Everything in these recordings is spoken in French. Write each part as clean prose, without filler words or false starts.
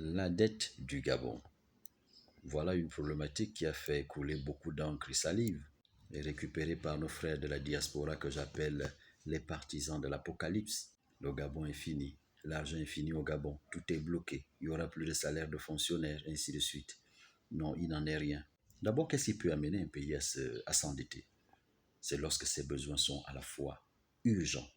La dette du Gabon. Voilà une problématique qui a fait couler beaucoup d'encre et salive, et récupérée par nos frères de la diaspora que j'appelle les partisans de l'apocalypse. Le Gabon est fini, l'argent est fini au Gabon, tout est bloqué, il n'y aura plus de salaire de fonctionnaires, ainsi de suite. Non, il n'en est rien. D'abord, qu'est-ce qui peut amener un pays à s'endetter? C'est lorsque ses besoins sont à la fois urgents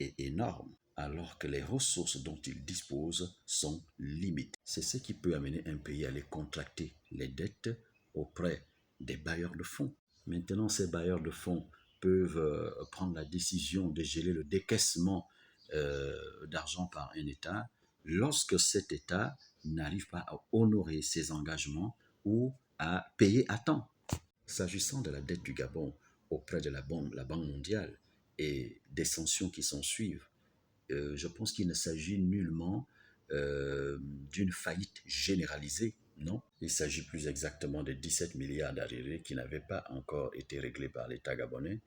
et énorme, alors que les ressources dont il dispose sont limitées. C'est ce qui peut amener un pays à les contracter les dettes auprès des bailleurs de fonds. Maintenant, ces bailleurs de fonds peuvent prendre la décision de geler le décaissement d'argent par un État lorsque cet État n'arrive pas à honorer ses engagements ou à payer à temps. S'agissant de la dette du Gabon auprès de la Banque mondiale et des sanctions qui s'en suivent, je pense qu'il ne s'agit nullement d'une faillite généralisée, non. Il s'agit plus exactement de 17 milliards d'arriérés qui n'avaient pas encore été réglés par l'État gabonais.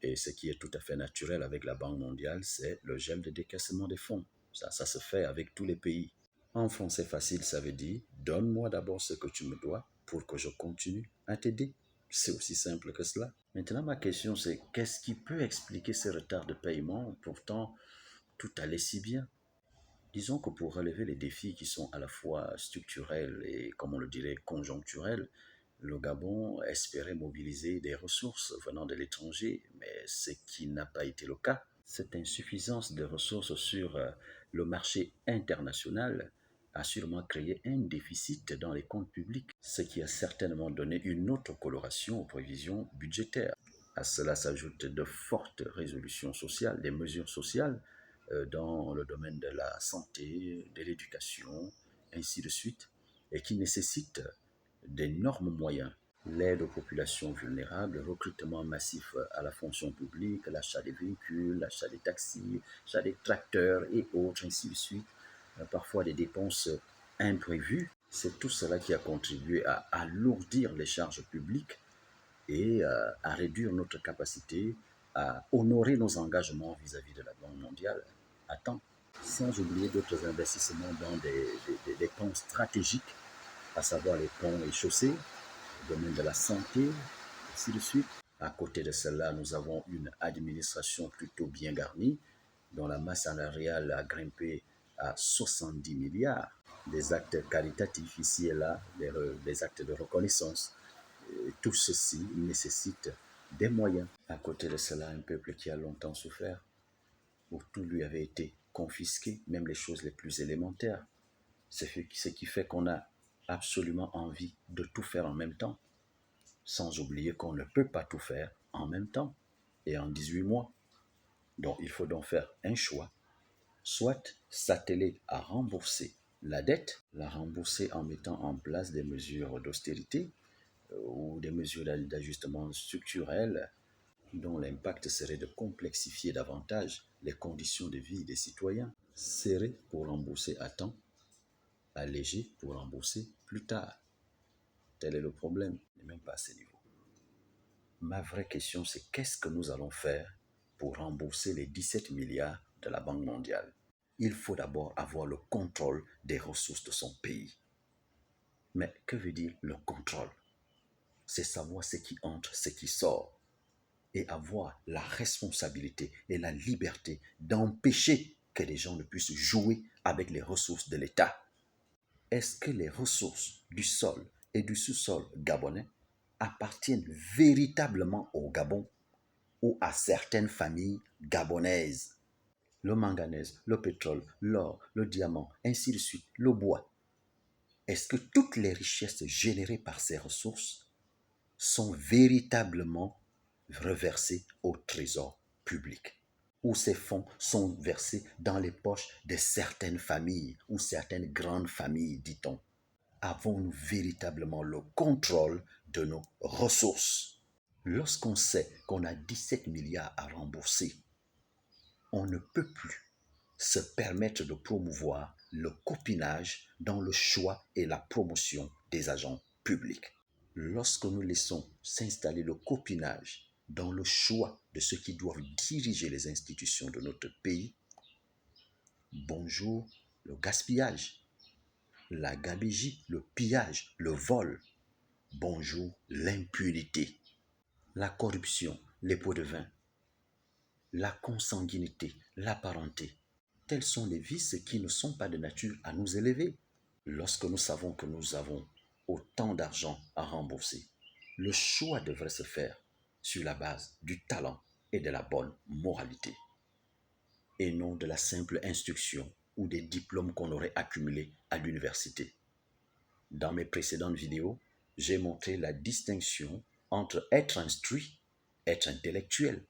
Et ce qui est tout à fait naturel avec la Banque mondiale, c'est le gel de décaissement des fonds. Ça se fait avec tous les pays. En français facile, ça veut dire donne-moi d'abord ce que tu me dois pour que je continue à t'aider. C'est aussi simple que cela. Maintenant, ma question, c'est qu'est-ce qui peut expliquer ces retards de paiement? Pourtant, tout allait si bien. Disons que pour relever les défis qui sont à la fois structurels et, comme on le dirait, conjoncturels, le Gabon espérait mobiliser des ressources venant de l'étranger, mais ce qui n'a pas été le cas. Cette insuffisance de ressources sur le marché international a sûrement créé un déficit dans les comptes publics, ce qui a certainement donné une autre coloration aux prévisions budgétaires. À cela s'ajoutent de fortes résolutions sociales, des mesures sociales dans le domaine de la santé, de l'éducation, ainsi de suite, et qui nécessitent d'énormes moyens. L'aide aux populations vulnérables, le recrutement massif à la fonction publique, l'achat des véhicules, l'achat des taxis, l'achat des tracteurs et autres, ainsi de suite. Parfois des dépenses imprévues. C'est tout cela qui a contribué à alourdir les charges publiques et à réduire notre capacité à honorer nos engagements vis-à-vis de la Banque mondiale à temps, sans oublier d'autres investissements dans des ponts stratégiques, à savoir les ponts et chaussées, le domaine de la santé, ainsi de suite. À côté de cela, nous avons une administration plutôt bien garnie, dont la masse salariale a grimpé à 70 milliards. Des actes caritatifs ici et là, des actes de reconnaissance. Tout ceci nécessite des moyens. À côté de cela, un peuple qui a longtemps souffert, où tout lui avait été confisqué, même les choses les plus élémentaires. C'est ce qui fait qu'on a absolument envie de tout faire en même temps, sans oublier qu'on ne peut pas tout faire en même temps et en 18 mois. Donc il faut donc faire un choix, soit s'atteler à rembourser la dette, la rembourser en mettant en place des mesures d'austérité ou des mesures d'ajustement structurel dont l'impact serait de complexifier davantage les conditions de vie des citoyens, serrer pour rembourser à temps, alléger pour rembourser plus tard. Tel est le problème, et même pas à ce niveau. Ma vraie question, c'est qu'est-ce que nous allons faire pour rembourser les 17 milliards de la Banque mondiale? Il faut d'abord avoir le contrôle des ressources de son pays. Mais que veut dire le contrôle? C'est savoir ce qui entre, ce qui sort, et avoir la responsabilité et la liberté d'empêcher que les gens ne puissent jouer avec les ressources de l'État. Est-ce que les ressources du sol et du sous-sol gabonais appartiennent véritablement au Gabon ou à certaines familles gabonaises? Le manganèse, le pétrole, l'or, le diamant, ainsi de suite, le bois. Est-ce que toutes les richesses générées par ces ressources sont véritablement reversés au trésor public, où ces fonds sont versés dans les poches de certaines familles ou certaines grandes familles, dit-on? Avons-nous véritablement le contrôle de nos ressources? Lorsqu'on sait qu'on a 17 milliards à rembourser, on ne peut plus se permettre de promouvoir le copinage dans le choix et la promotion des agents publics. Lorsque nous laissons s'installer le copinage dans le choix de ceux qui doivent diriger les institutions de notre pays, bonjour le gaspillage. la gabegie, le pillage, le vol. Bonjour l'impunité, la corruption, les pots de vin, la consanguinité, la parenté. Tels sont les vices qui ne sont pas de nature à nous élever. Lorsque nous savons que nous avons autant d'argent à rembourser, le choix devrait se faire sur la base du talent et de la bonne moralité, et non de la simple instruction ou des diplômes qu'on aurait accumulés à l'université. Dans mes précédentes vidéos, j'ai montré la distinction entre être instruit, être intellectuel,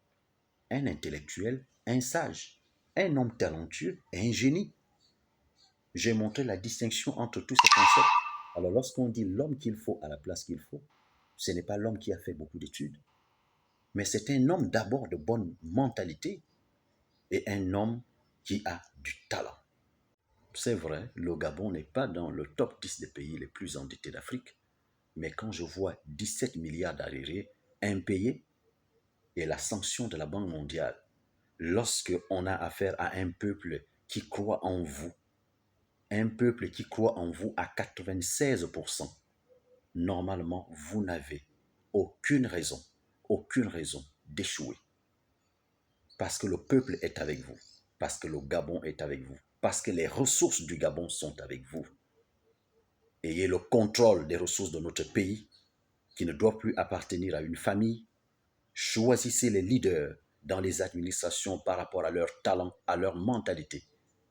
un sage, un homme talentueux et un génie. J'ai montré la distinction entre tous ces concepts. Alors lorsqu'on dit l'homme qu'il faut à la place qu'il faut, ce n'est pas l'homme qui a fait beaucoup d'études, mais c'est un homme d'abord de bonne mentalité et un homme qui a du talent. C'est vrai, le Gabon n'est pas dans le top 10 des pays les plus endettés d'Afrique, mais quand je vois 17 milliards d'arriérés impayés et la sanction de la Banque mondiale, lorsque on a affaire à un peuple qui croit en vous, un peuple qui croit en vous à 96%, normalement, vous n'avez aucune raison d'échouer. Parce que le peuple est avec vous, parce que le Gabon est avec vous, parce que les ressources du Gabon sont avec vous. Ayez le contrôle des ressources de notre pays qui ne doivent plus appartenir à une famille. Choisissez les leaders dans les administrations par rapport à leur talent, à leur mentalité,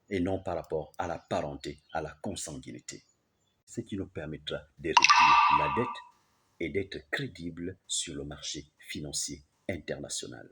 et non par rapport à la parenté, à la consanguinité. Ce qui nous permettra de réduire la dette et d'être crédible sur le marché financier international.